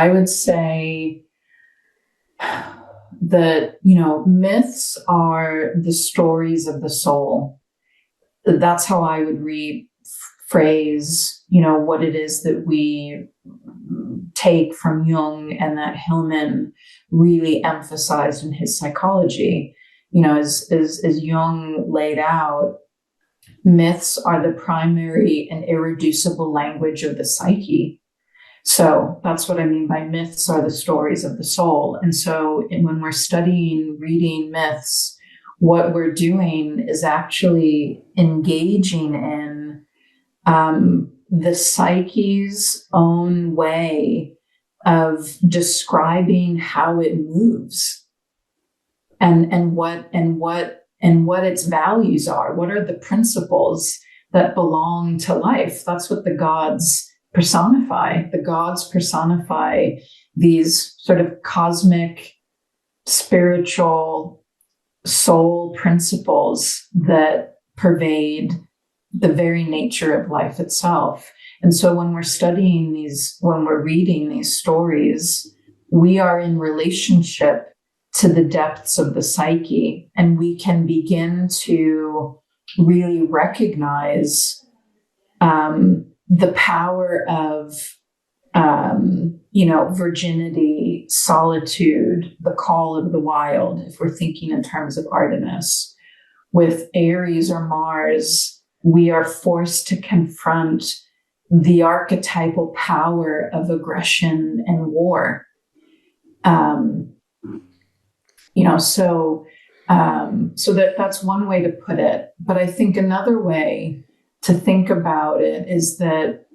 I would say that, myths are the stories of the soul. That's how I would rephrase, what it is that we take from Jung and that Hillman really emphasized in his psychology. As Jung laid out, myths are the primary and irreducible language of the psyche. So that's what I mean by myths are the stories of the soul. And so when we're studying, reading myths, what we're doing is actually engaging in the psyche's own way of describing how it moves and what its values are. What are the principles that belong to life? That's what the gods personify. The gods personify these sort of cosmic, spiritual soul principles that pervade the very nature of life itself. And so when we're studying these, when we're reading these stories, we are in relationship to the depths of the psyche, and we can begin to really recognize the power of virginity, solitude, the call of the wild, if we're thinking in terms of Artemis. With Aries or Mars, we are forced to confront the archetypal power of aggression and war. So that's one way to put it. But I think another way to think about it is that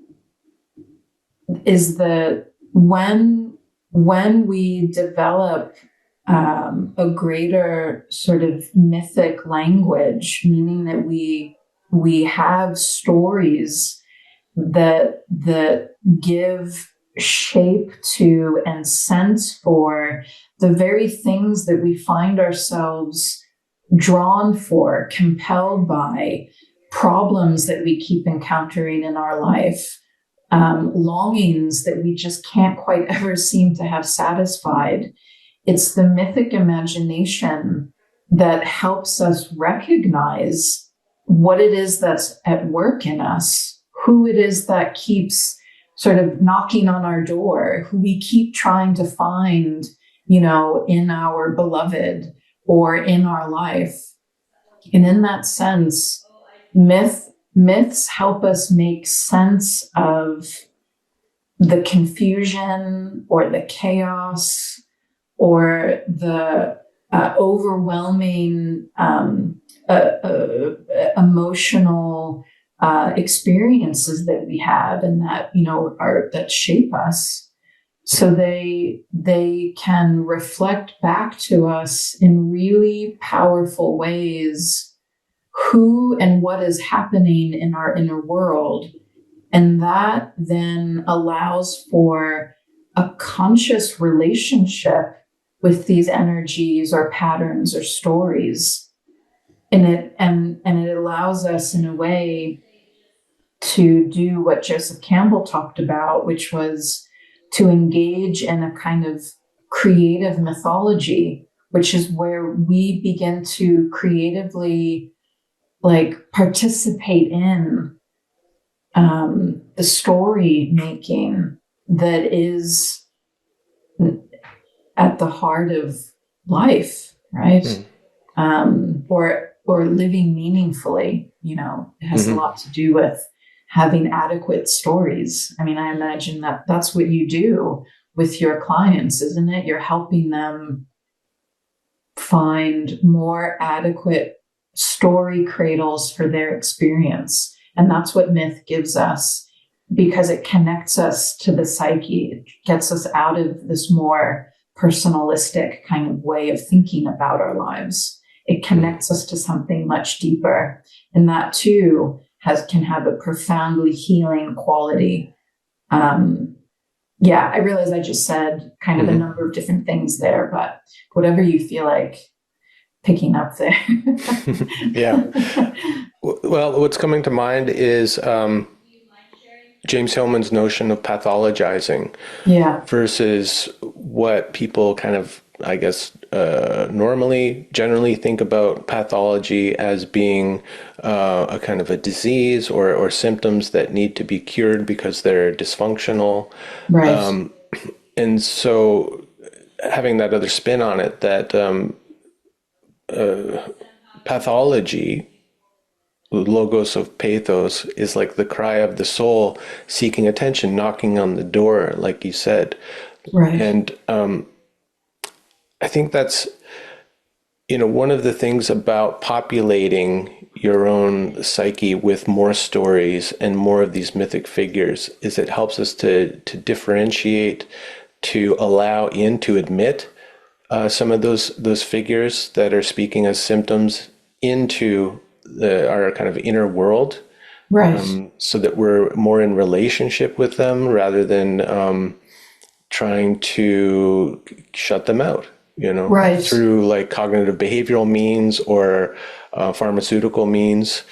when we develop a greater sort of mythic language, meaning that we have stories that give shape to and sense for the very things that we find ourselves drawn for, compelled by, problems that we keep encountering in our life, longings that we just can't quite ever seem to have satisfied. It's the mythic imagination that helps us recognize what it is that's at work in us, who it is that keeps sort of knocking on our door, who we keep trying to find, in our beloved or in our life. And in that sense, myths help us make sense of the confusion or the chaos or the overwhelming emotional experiences that we have and that that shape us. So they can reflect back to us in really powerful ways who and what is happening in our inner world. And that then allows for a conscious relationship with these energies or patterns or stories. And it allows us in a way to do what Joseph Campbell talked about, which was to engage in a kind of creative mythology, which is where we begin to creatively participate in the story making that is at the heart of life, right? Or living meaningfully. It has a lot to do with having adequate stories. I mean, I imagine that's what you do with your clients, isn't it? You're helping them find more adequate story cradles for their experience. And that's what myth gives us, because it connects us to the psyche. It gets us out of this more personalistic kind of way of thinking about our lives. It connects us to something much deeper. And that too can have a profoundly healing quality. I realize I just said kind of a number of different things there, but whatever you feel like picking up there. Yeah. Well, what's coming to mind is, James Hillman's notion of pathologizing Yeah. versus what people kind of, I guess, normally, generally think about pathology as being a kind of a disease or symptoms that need to be cured because they're dysfunctional. Right. And so having that other spin on it, that pathology, logos of pathos, is like the cry of the soul seeking attention, knocking on the door, like you said. Right. And I think that's, one of the things about populating your own psyche with more stories and more of these mythic figures is it helps us to differentiate, to allow in, to admit some of those figures that are speaking as symptoms into our kind of inner world, Right. so that we're more in relationship with them rather than trying to shut them out, Right. through like cognitive behavioral means or pharmaceutical means.